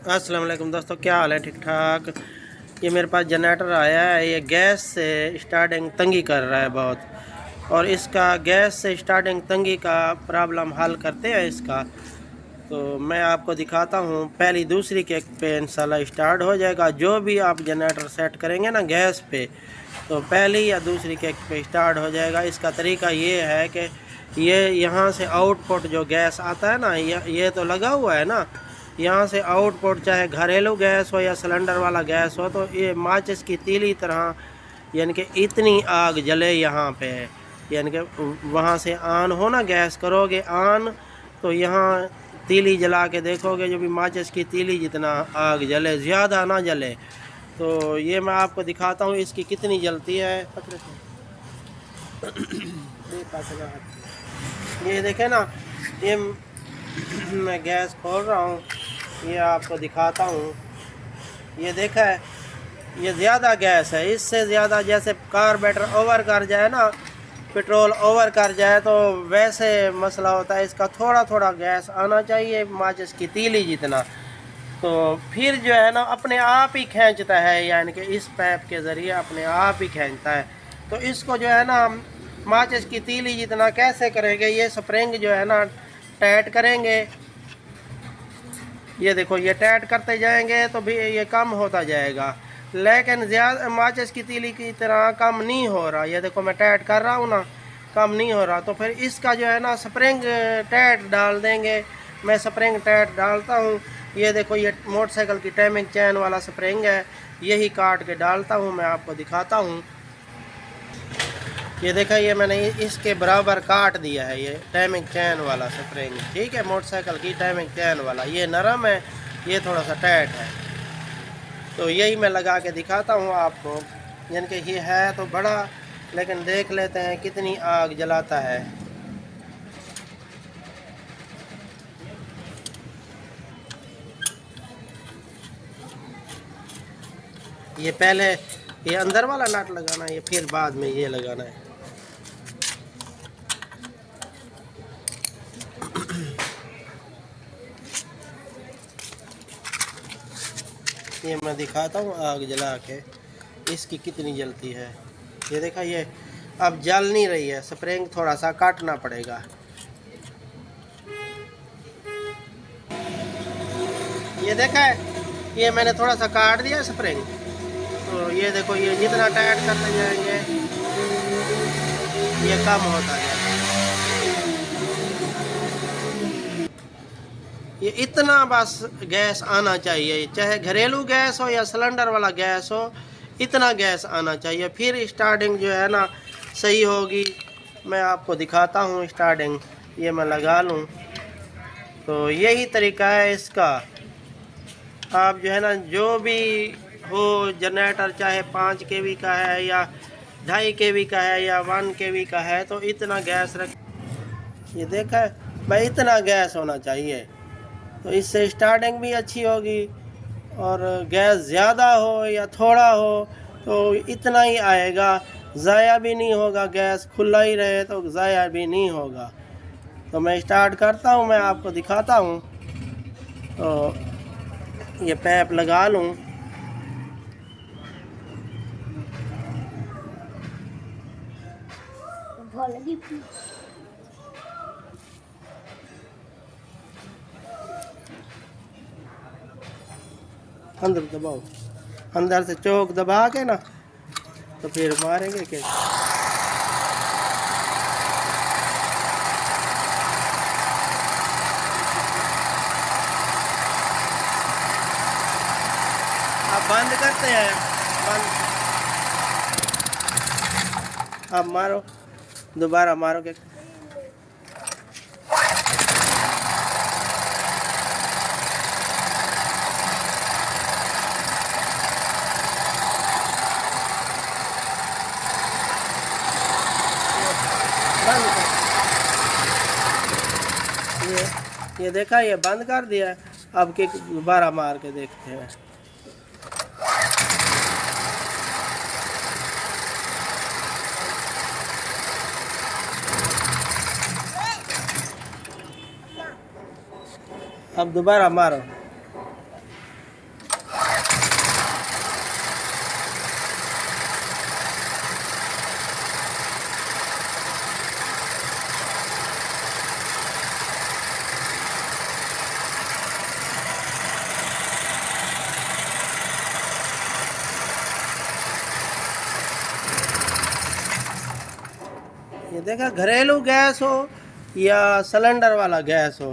अस्सलाम वालेकुम दोस्तों, क्या हाल है? ठीक ठाक। ये मेरे पास जनरेटर आया है। ये गैस से स्टार्टिंग तंगी कर रहा है बहुत, और इसका गैस से स्टार्टिंग तंगी का प्रॉब्लम हल करते हैं इसका। तो मैं आपको दिखाता हूँ। पहली दूसरी किक पे इंशाल्लाह स्टार्ट हो जाएगा। जो भी आप जनरेटर सेट करेंगे ना गैस पे, तो पहली या दूसरी किक पे स्टार्ट हो जाएगा। इसका तरीका ये है कि ये यहाँ से आउटपुट जो गैस आता है ना, ये तो लगा हुआ है ना, यहाँ से आउटपुट चाहे घरेलू गैस हो या सिलेंडर वाला गैस हो, तो ये माचिस की तीली तरह यानी कि इतनी आग जले यहाँ पे। यानी कि वहाँ से ऑन हो ना, गैस करोगे ऑन, तो यहाँ तीली जला के देखोगे जो भी माचिस की तीली जितना आग जले, ज़्यादा ना जले। तो ये मैं आपको दिखाता हूँ इसकी कितनी जलती है। ये देखें ना, ये मैं गैस खोल रहा हूँ, ये आपको दिखाता हूँ। ये देखा है, ये ज़्यादा गैस है। इससे ज़्यादा जैसे कार्बोरेटर ओवर कर जाए ना, पेट्रोल ओवर कर जाए, तो वैसे मसला होता है। इसका थोड़ा थोड़ा गैस आना चाहिए माचिस की तीली जितना, तो फिर जो है ना अपने आप ही खींचता है, यानी कि इस पाइप के ज़रिए अपने आप ही खींचता है। तो इसको जो है ना माचिस की तीली जितना कैसे करेंगे, ये स्प्रिंग जो है ना टाइट करेंगे। ये देखो, ये टाइट करते जाएंगे तो भी ये कम होता जाएगा, लेकिन ज़्यादा माचिस की तीली की तरह कम नहीं हो रहा। ये देखो मैं टाइट कर रहा हूँ ना, कम नहीं हो रहा। तो फिर इसका जो है ना स्प्रिंग टाइट डाल देंगे। मैं स्प्रिंग टाइट डालता हूँ। ये देखो, ये मोटरसाइकिल की टाइमिंग चैन वाला स्प्रिंग है, यही काट के डालता हूँ। मैं आपको दिखाता हूँ। ये देखा, ये मैंने इसके बराबर काट दिया है। ये टाइमिंग चैन वाला स्प्रिंग, ठीक है, मोटरसाइकिल की टाइमिंग चैन वाला। ये नरम है, ये थोड़ा सा टाइट है। तो यही मैं लगा के दिखाता हूँ आपको। यानी कि ये है तो बड़ा, लेकिन देख लेते हैं कितनी आग जलाता है। ये पहले ये अंदर वाला नट लगाना है, ये फिर बाद में ये लगाना है। ये मैं दिखाता हूँ आग जला के इसकी कितनी जलती है। ये देखा, ये अब जल नहीं रही है। स्प्रिंग थोड़ा सा काटना पड़ेगा। ये देखा है, ये मैंने थोड़ा सा काट दिया स्प्रिंग। तो ये देखो, ये जितना टाइट करते जाएंगे ये कम होता है। ये इतना बस गैस आना चाहिए, चाहे घरेलू गैस हो या सिलेंडर वाला गैस हो, इतना गैस आना चाहिए। फिर स्टार्टिंग जो है ना सही होगी। मैं आपको दिखाता हूँ स्टार्टिंग। ये मैं लगा लूँ, तो यही तरीका है इसका। आप जो है ना जो भी हो जनरेटर, चाहे 5 kV का है या 2.5 kV का है या 1 kV का है, तो इतना गैस रख। ये देखा है भाई, इतना गैस होना चाहिए, तो इससे स्टार्टिंग भी अच्छी होगी। और गैस ज़्यादा हो या थोड़ा हो तो इतना ही आएगा, ज़ाया भी नहीं होगा। गैस खुला ही रहे तो ज़ाया भी नहीं होगा। तो मैं स्टार्ट करता हूँ, मैं आपको दिखाता हूँ। तो ये पाइप लगा लूँ। अंदर दबाओ, अंदर से चौक दबा के ना, तो फिर मारेंगे कि अब बंद करते हैं। बंद, अब मारो, दोबारा मारो के। बंद कर। ये देखा, ये बंद कर दिया। अब किक दोबारा मार के देखते हैं। अब दोबारा मारो। देखा, घरेलू गैस हो या सिलेंडर वाला गैस हो,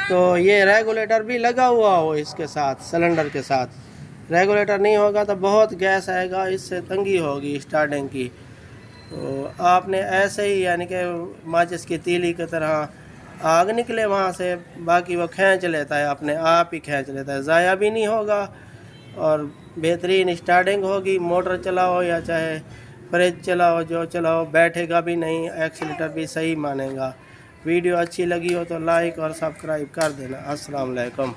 तो ये रेगुलेटर भी लगा हुआ हो इसके साथ, सिलेंडर के साथ रेगुलेटर नहीं होगा तो बहुत गैस आएगा, इससे तंगी होगी स्टार्टिंग की। तो आपने ऐसे ही यानी कि माचिस की तीली की तरह आग निकले वहाँ से, बाकी वो खींच लेता है, अपने आप ही खींच लेता है, ज़ाया भी नहीं होगा और बेहतरीन स्टार्टिंग होगी। मोटर चलाओ या चाहे फ्रिज चलाओ, जो चलाओ, बैठेगा भी नहीं, एक्सीलेटर भी सही मानेगा। वीडियो अच्छी लगी हो तो लाइक और सब्सक्राइब कर देना। अस्सलाम वालेकुम।